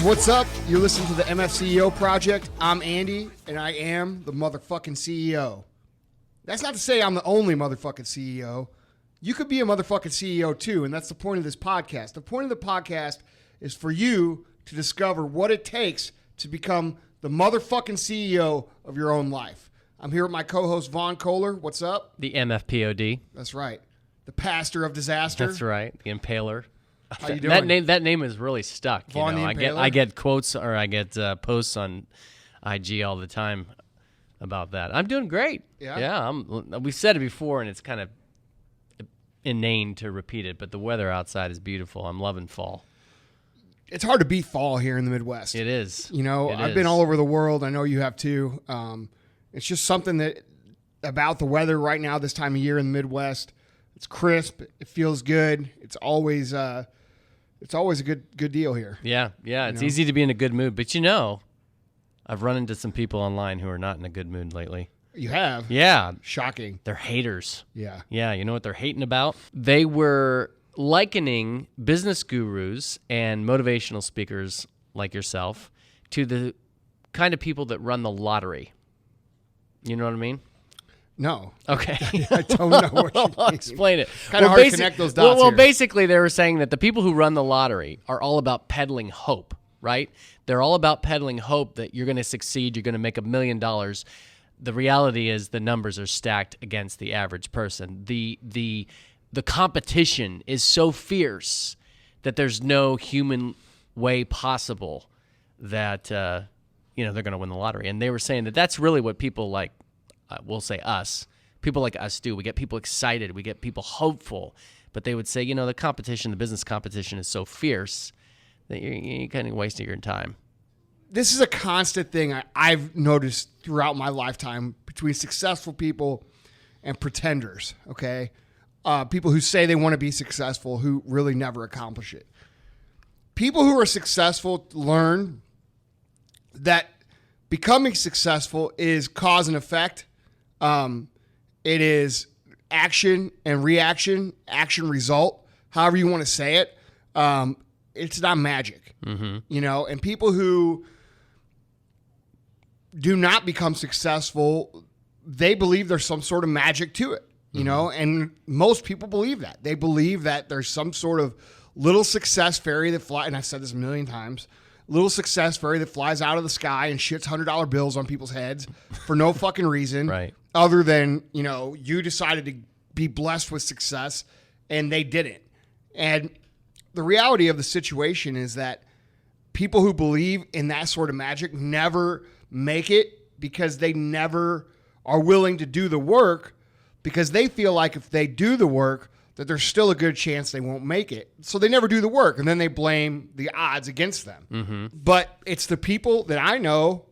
What's up? You're listening to the MFCEO Project. I'm Andy, and I am the motherfucking CEO. That's not to say I'm the only motherfucking CEO. You could be a motherfucking CEO too, and that's the point of this podcast. The point of the podcast is for you to discover what it takes to become the motherfucking CEO of your own life. I'm here with my co-host, Vaughn Kohler. What's up? The MFPOD. That's right. The pastor of disaster. That's right. The Impaler. How you doing? That name is really stuck. Vaughn the Impaler? I get quotes or I get posts on IG all the time about that. I'm doing great. Yeah? We've said it before, and it's kind of inane to repeat it, but the weather outside is beautiful. I'm loving fall. It's hard to beat fall here in the Midwest. It is. You know, I've been all over the world. I know you have too. It's just something that about the weather right now this time of year in the Midwest. It's crisp. It feels good. It's always a good deal here. Yeah. It's easy to be in a good mood, but I've run into some people online who are not in a good mood lately. You have? Yeah. Shocking. They're haters. Yeah. Yeah, you know what they're hating about? They were likening business gurus and motivational speakers like yourself to the kind of people that run the lottery. You know what I mean? No. Okay. I don't know what you mean. I'll explain it. Kind of hard to connect those dots Well, here. basically, they were saying that the people who run the lottery are all about peddling hope, right? They're all about peddling hope that you're going to succeed, you're going to make $1 million. The reality is the numbers are stacked against the average person. The competition is so fierce that there's no human way possible that they're going to win the lottery. And they were saying that that's really what people like. We'll say us. People like us do. We get people excited. We get people hopeful. But they would say, the competition, the business competition is so fierce that you're kind of wasting your time. This is a constant thing I've noticed throughout my lifetime between successful people and pretenders, okay? People who say they want to be successful who really never accomplish it. People who are successful learn that becoming successful is cause and effect. It is action and reaction, action result, however you want to say it. It's not magic, and people who do not become successful, they believe there's some sort of magic to it, and most people believe that. They believe that there's some sort of little success fairy that flies, and I've said this a million times, little success fairy that flies out of the sky and shits $100 bills on people's heads for no fucking reason. Right. Other than, you decided to be blessed with success and they didn't. And the reality of the situation is that people who believe in that sort of magic never make it because they never are willing to do the work because they feel like if they do the work, that there's still a good chance they won't make it. So they never do the work, and then they blame the odds against them. Mm-hmm. But it's the people that I know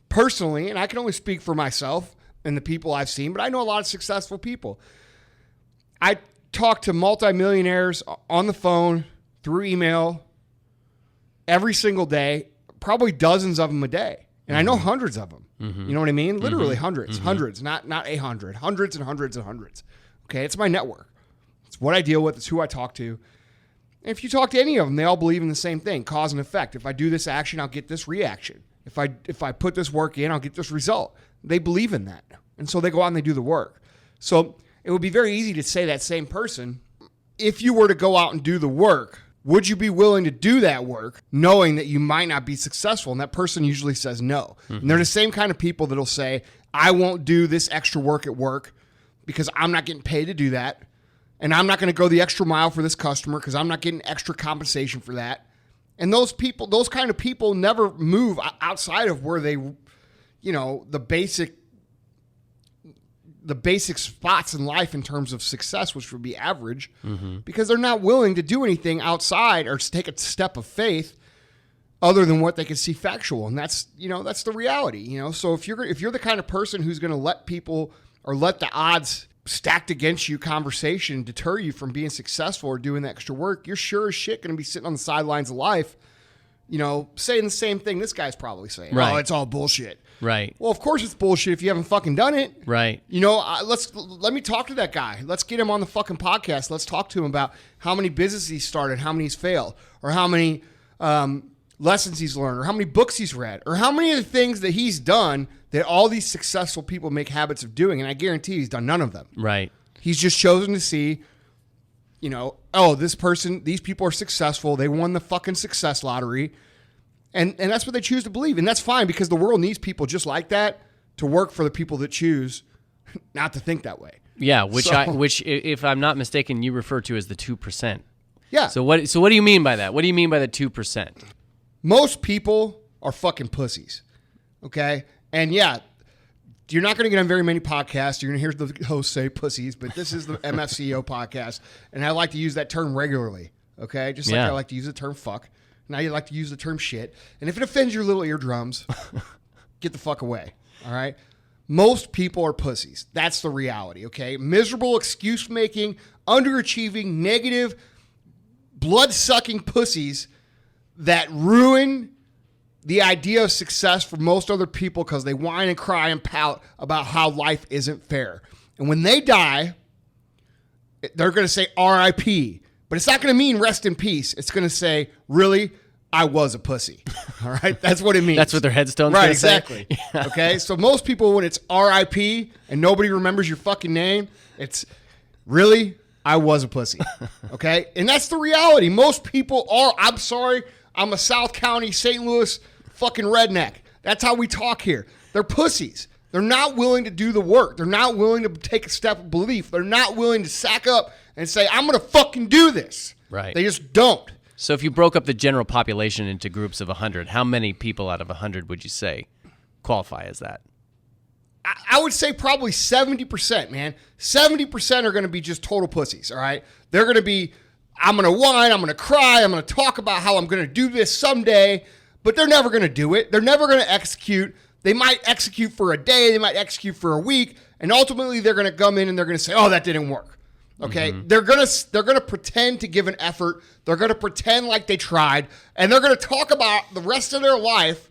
personally, and I can only speak for myself and the people I've seen, but I know a lot of successful people. I talk to multimillionaires on the phone, through email, every single day, probably dozens of them a day. And I know hundreds of them. Mm-hmm. You know what I mean? Literally hundreds, not 800, hundreds and hundreds and hundreds. Okay, it's my network. It's what I deal with. It's who I talk to. And if you talk to any of them, they all believe in the same thing, cause and effect. If I do this action, I'll get this reaction. If I put this work in, I'll get this result. They believe in that. And so they go out and they do the work. So it would be very easy to say that same person, if you were to go out and do the work, would you be willing to do that work knowing that you might not be successful? And that person usually says no. Mm-hmm. And they're the same kind of people that'll say, I won't do this extra work at work because I'm not getting paid to do that. And I'm not going to go the extra mile for this customer because I'm not getting extra compensation for that. And those kind of people never move outside of where they, the basic spots in life in terms of success, which would be average, because they're not willing to do anything outside or to take a step of faith other than what they can see factual. And that's the reality, So if you're the kind of person who's going to let people or let the odds stacked against you conversation deter you from being successful or doing the extra work, you're sure as shit going to be sitting on the sidelines of life, saying the same thing this guy's probably saying. Right. Oh, it's all bullshit. Right. Well, of course it's bullshit if you haven't fucking done it. Right. Let me talk to that guy. Let's get him on the fucking podcast. Let's talk to him about how many businesses he's started, how many he's failed, or how many lessons he's learned or how many books he's read or how many of the things that he's done that all these successful people make habits of doing. And I guarantee he's done none of them. Right. He's just chosen to see, oh, these people are successful. They won the fucking success lottery. And that's what they choose to believe. And that's fine because the world needs people just like that to work for the people that choose not to think that way. Yeah, which if I'm not mistaken, you refer to as the 2%. Yeah. So what do you mean by that? What do you mean by the 2%? Most people are fucking pussies. Okay? And yeah, you're not going to get on very many podcasts. You're going to hear the host say pussies, but this is the MFCEO podcast, and I like to use that term regularly. Okay? Just like I like to use the term fuck. Now you like to use the term shit. And if it offends your little eardrums, get the fuck away. All right? Most people are pussies. That's the reality, okay? Miserable, excuse-making, underachieving, negative, blood-sucking pussies that ruin the idea of success for most other people because they whine and cry and pout about how life isn't fair. And when they die, they're going to say R.I.P., but it's not going to mean rest in peace. It's going to say, really, I was a pussy. All right? That's what it means. That's what their headstone's right, going to say? Exactly. Yeah. Okay? So most people, when it's R.I.P. and nobody remembers your fucking name, it's, really, I was a pussy. Okay? And that's the reality. Most people are, I'm sorry, I'm a South County, St. Louis fucking redneck. That's how we talk here. They're pussies. They're not willing to do the work. They're not willing to take a step of belief. They're not willing to sack up and say, I'm going to fucking do this. Right. They just don't. So if you broke up the general population into groups of 100, how many people out of 100 would you say qualify as that? I would say probably 70%, man. 70% are going to be just total pussies, all right? They're going to be, I'm going to whine, I'm going to cry, I'm going to talk about how I'm going to do this someday, but they're never going to do it. They're never going to execute. They might execute for a day, they might execute for a week, and ultimately they're going to come in and they're going to say, oh, that didn't work. Okay, they're gonna pretend to give an effort. They're gonna pretend like they tried, and they're gonna talk about the rest of their life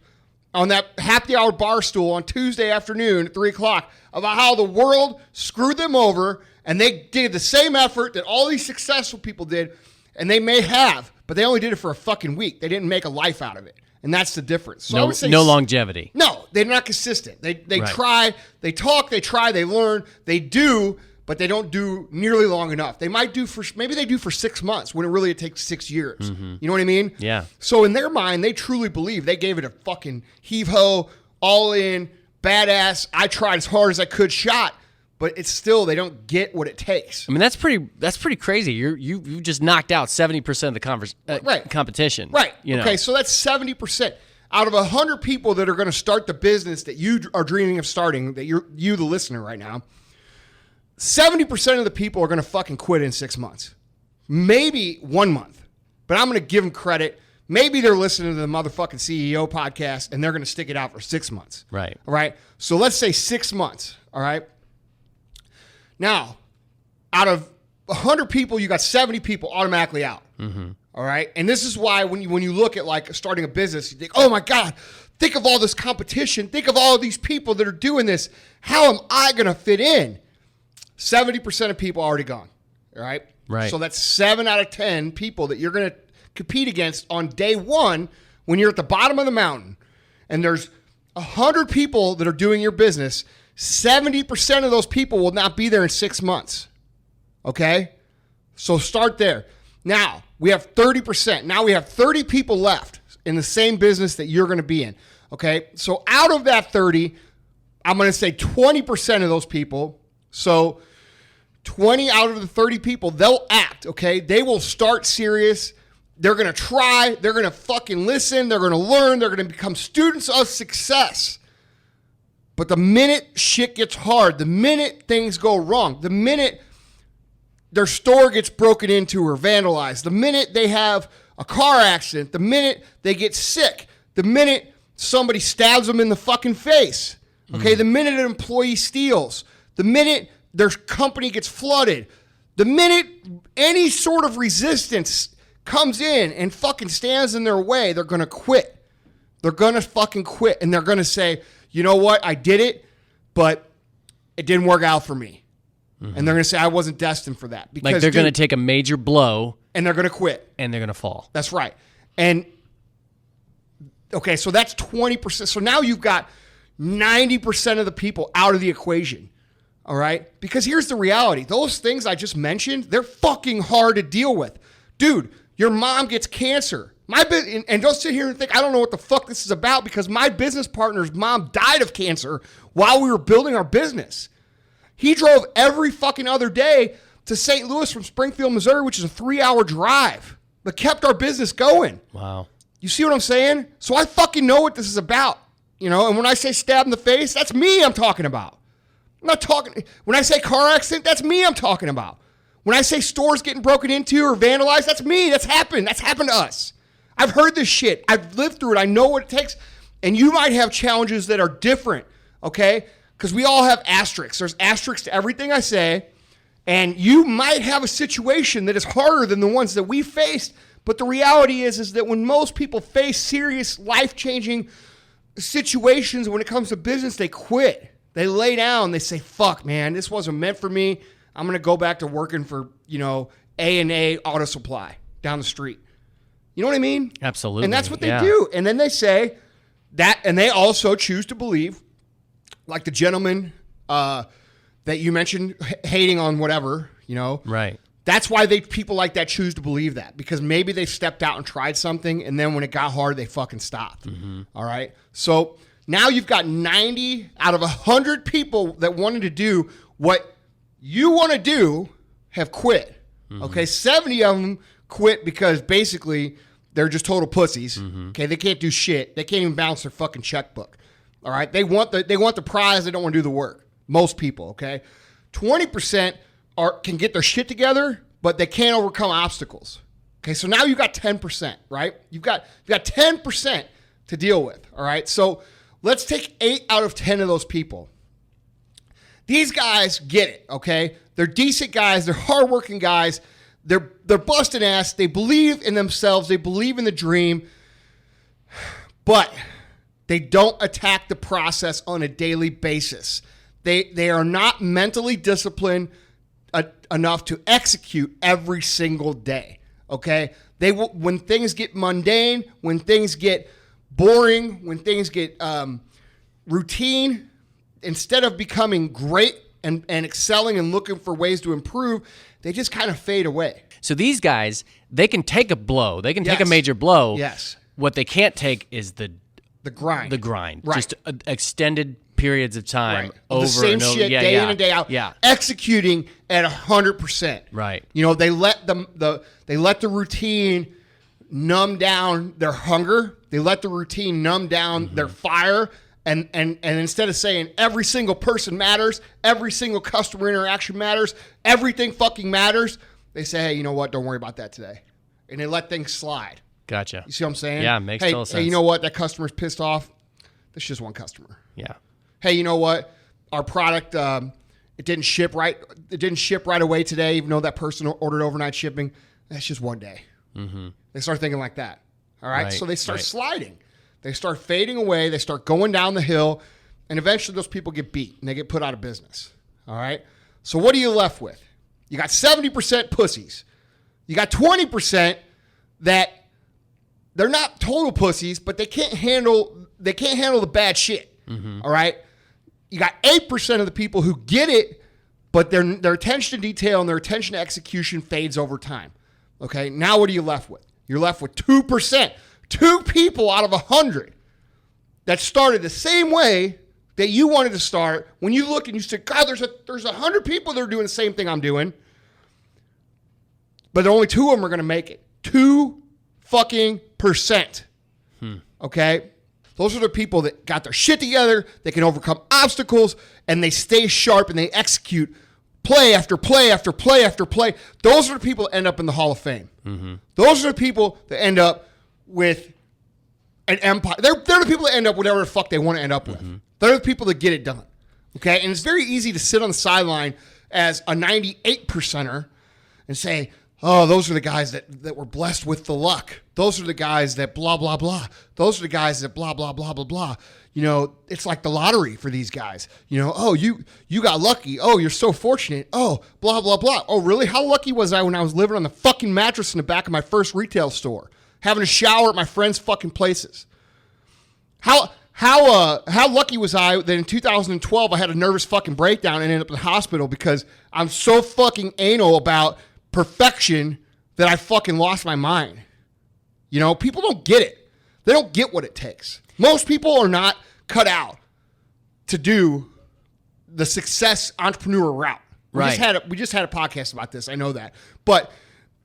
on that happy hour bar stool on Tuesday afternoon at 3:00 about how the world screwed them over, and they did the same effort that all these successful people did, and they may have, but they only did it for a fucking week. They didn't make a life out of it, and that's the difference. So I would say no longevity. No, they're not consistent. They Right. try, they talk, they try, they learn, they do. But they don't do nearly long enough. They might do maybe they do for 6 months when it takes 6 years. You know what I mean? Yeah. So in their mind, they truly believe they gave it a fucking heave-ho, all in, badass, I tried as hard as I could shot, but it's still, they don't get what it takes. I mean, that's pretty crazy. You just knocked out 70% of the Right. competition. Right. You know? Okay, so that's 70%. Out of 100 people that are going to start the business that you are dreaming of starting, that you the listener right now, 70% of the people are going to fucking quit in 6 months. Maybe 1 month. But I'm going to give them credit. Maybe they're listening to the motherfucking CEO podcast and they're going to stick it out for 6 months. Right. All right. So let's say 6 months. All right. Now, out of 100 people, you got 70 people automatically out. All right. And this is why when you look at like starting a business, you think, oh my God, think of all this competition. Think of all these people that are doing this. How am I going to fit in? 70% of people already gone, all right? Right. So that's 7 out of 10 people that you're going to compete against on day one when you're at the bottom of the mountain. And there's 100 people that are doing your business. 70% of those people will not be there in 6 months, okay? So start there. Now, we have 30%. Now we have 30 people left in the same business that you're going to be in, okay? So out of that 30, I'm going to say 20% of those people, so 20 out of the 30 people, they'll act, okay? They will start serious. They're going to try. They're going to fucking listen. They're going to learn. They're going to become students of success. But the minute shit gets hard, the minute things go wrong, the minute their store gets broken into or vandalized, the minute they have a car accident, the minute they get sick, the minute somebody stabs them in the fucking face, okay? The minute an employee steals, the minute their company gets flooded, the minute any sort of resistance comes in and fucking stands in their way, they're going to quit. They're going to fucking quit. And they're going to say, you know what? I did it, but it didn't work out for me. And they're going to say, I wasn't destined for that. Because, like they're going to take a major blow. And they're going to quit. And they're going to fall. That's right. And Okay, so that's 20%. So now you've got 90% of the people out of the equation. All right? Because here's the reality. Those things I just mentioned, they're fucking hard to deal with. Dude, your mom gets cancer. And don't sit here and think, I don't know what the fuck this is about, because my business partner's mom died of cancer while we were building our business. He drove every fucking other day to St. Louis from Springfield, Missouri, which is a 3-hour drive, but kept our business going. Wow. You see what I'm saying? So I fucking know what this is about. And when I say stab in the face, that's me I'm talking about. I'm not talking, when I say car accident, that's me I'm talking about. When I say stores getting broken into or vandalized, that's me. That's happened. That's happened to us. I've heard this shit. I've lived through it. I know what it takes. And you might have challenges that are different, okay? Because we all have asterisks. There's asterisks to everything I say. And you might have a situation that is harder than the ones that we faced. But the reality is that when most people face serious, life-changing situations when it comes to business, they quit. They lay down. They say, fuck, man, this wasn't meant for me. I'm going to go back to working for, A&A Auto Supply down the street. You know what I mean? Absolutely. And that's what they do. And then they say that, and they also choose to believe, like the gentleman that you mentioned hating on whatever, Right. That's why people like that choose to believe that, because maybe they stepped out and tried something, and then when it got hard, they fucking stopped. Mm-hmm. All right? So now you've got 90 out of 100 people that wanted to do what you want to do have quit. Mm-hmm. Okay? 70 of them quit because basically they're just total pussies. Mm-hmm. Okay? They can't do shit. They can't even balance their fucking checkbook. All right? They want the prize. They don't want to do the work. Most people, okay? 20% can get their shit together, but they can't overcome obstacles. Okay, so now you've got 10%, right? You've got 10% to deal with, all right? So let's take 8 out of 10 of those people. These guys get it, okay? They're decent guys. They're hardworking guys. They're busting ass. They believe in themselves. They believe in the dream, but they don't attack the process on a daily basis. They are not mentally disciplined enough to execute every single day, okay? They will, when things get mundane, when things get boring, when things get routine, instead of becoming great and excelling and looking for ways to improve, they just kind of fade away. So these guys, they can take a blow. They can take a major blow. Yes. What they can't take is the grind. The grind. Right. Just extended periods of time, right. over the same and over. shit day in and day out. Yeah. Executing at 100%. Right. They let the routine numb down their hunger. They let the routine numb down their fire. And instead of saying every single person matters, every single customer interaction matters, everything fucking matters, they say, hey, you know what? Don't worry about that today. And they let things slide. Gotcha. You see what I'm saying? Yeah, makes total sense. Hey, you know what? That customer's pissed off. That's just one customer. Yeah. Hey, you know what? Our product, it didn't ship right. It didn't ship right away today, even though that person ordered overnight shipping. That's just one day. Mm-hmm. They start thinking like that. All right? So they start sliding. They start fading away. They start going down the hill. And eventually those people get beat and they get put out of business. All right? So what are you left with? You got 70% pussies. You got 20% that they're not total pussies, but they can't handle the bad shit. Mm-hmm. All right? You got 8% of the people who get it, but their attention to detail and their attention to execution fades over time. Okay? Now what are you left with? You're left with 2%. 2 people out of 100 that started the same way that you wanted to start. When you look and you say, God, there's 100 people that are doing the same thing I'm doing, but only 2 of them are going to make it. 2 fucking %. Okay? Those are the people that got their shit together, they can overcome obstacles, and they stay sharp and they execute play after play after play after play. Those are the people that end up in the Hall of Fame. Mm-hmm. Those are the people that end up with an empire. They're the people that end up whatever the fuck they want to end up with. Mm-hmm. They're the people that get it done. Okay? And it's very easy to sit on the sideline as a 98%er and say, oh, those are the guys that were blessed with the luck. Those are the guys that blah, blah, blah. Those are the guys that blah, blah, blah, blah, blah. It's like the lottery for these guys. Oh, you got lucky. Oh, you're so fortunate. Oh, blah, blah, blah. Oh, really? How lucky was I when I was living on the fucking mattress in the back of my first retail store, having a shower at my friends' fucking places? How lucky was I that in 2012 I had a nervous fucking breakdown and ended up in the hospital because I'm so fucking anal about perfection that I fucking lost my mind. You know, people don't get it. They don't get what it takes. Most people are not cut out to do the success entrepreneur route. We just had a podcast about this. I know that, but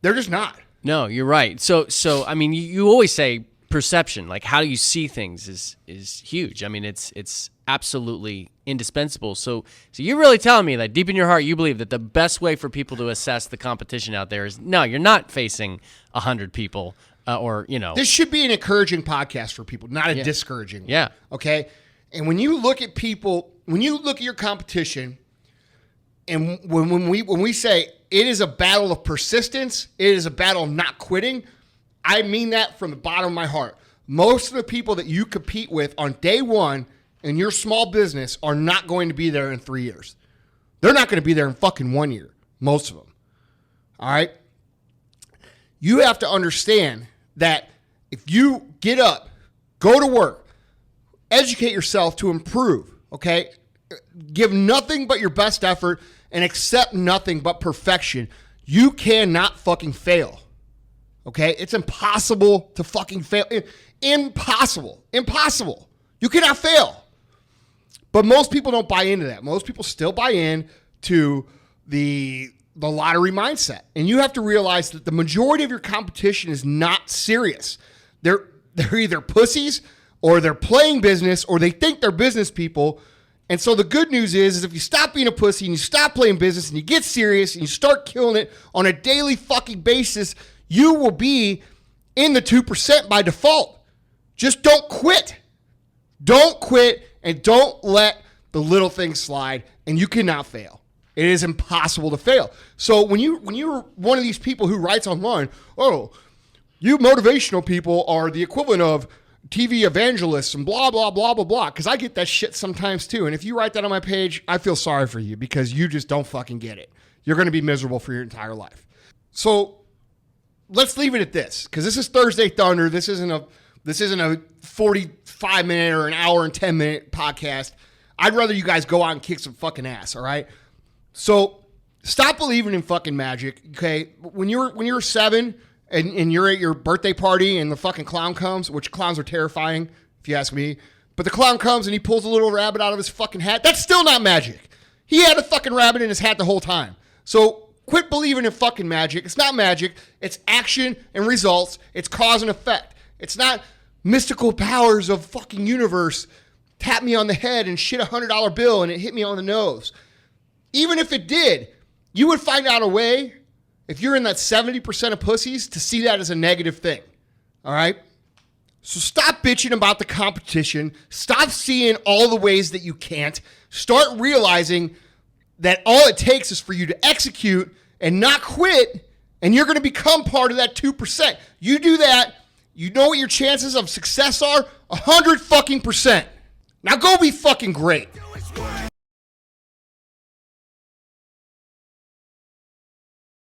they're just not. No, you're right. So I mean, you always say perception, like how you see things is huge. I mean, it's absolutely indispensable. So you're really telling me that deep in your heart you believe that the best way for people to assess the competition out there is no, you're not facing 100 people or you know. This should be an encouraging podcast for people, not a discouraging one. Yeah. Okay. And when you look at people, when you look at your competition, and when we say it is a battle of persistence, it is a battle of not quitting, I mean that from the bottom of my heart. Most of the people that you compete with on day one in your small business are not going to be there in 3 years. They're not going to be there in fucking 1 year, most of them. All right? You have to understand that if you get up, go to work, educate yourself to improve, okay? Give nothing but your best effort and accept nothing but perfection, you cannot fucking fail. Okay? It's impossible to fucking fail. Impossible. Impossible. You cannot fail. But most people don't buy into that. Most people still buy in to the lottery mindset. And you have to realize that the majority of your competition is not serious. They're either pussies or they're playing business or they think they're business people. And so the good news is if you stop being a pussy and you stop playing business and you get serious and you start killing it on a daily fucking basis, you will be in the 2% by default. Just don't quit. Don't quit and don't let the little things slide, and you cannot fail. It is impossible to fail. So when you're one of these people who writes online, oh, you motivational people are the equivalent of TV evangelists and blah, blah, blah, blah, blah, because I get that shit sometimes too. And if you write that on my page, I feel sorry for you because you just don't fucking get it. You're going to be miserable for your entire life. So let's leave it at this, because this is Thursday Thunder. This isn't a 45-minute or an hour and 10-minute podcast. I'd rather you guys go out and kick some fucking ass, all right? So stop believing in fucking magic, okay? When you're 7 and you're at your birthday party and the fucking clown comes, which clowns are terrifying, if you ask me, but the clown comes and he pulls a little rabbit out of his fucking hat, that's still not magic. He had a fucking rabbit in his hat the whole time. So quit believing in fucking magic. It's not magic. It's action and results. It's cause and effect. It's not mystical powers of fucking universe tap me on the head and shit $100 bill and it hit me on the nose. Even if it did, you would find out a way, if you're in that 70% of pussies, to see that as a negative thing. All right? So stop bitching about the competition. Stop seeing all the ways that you can't. Start realizing that all it takes is for you to execute and not quit, and you're going to become part of that 2%. You do that, you know what your chances of success are? 100 fucking %. Now go be fucking great.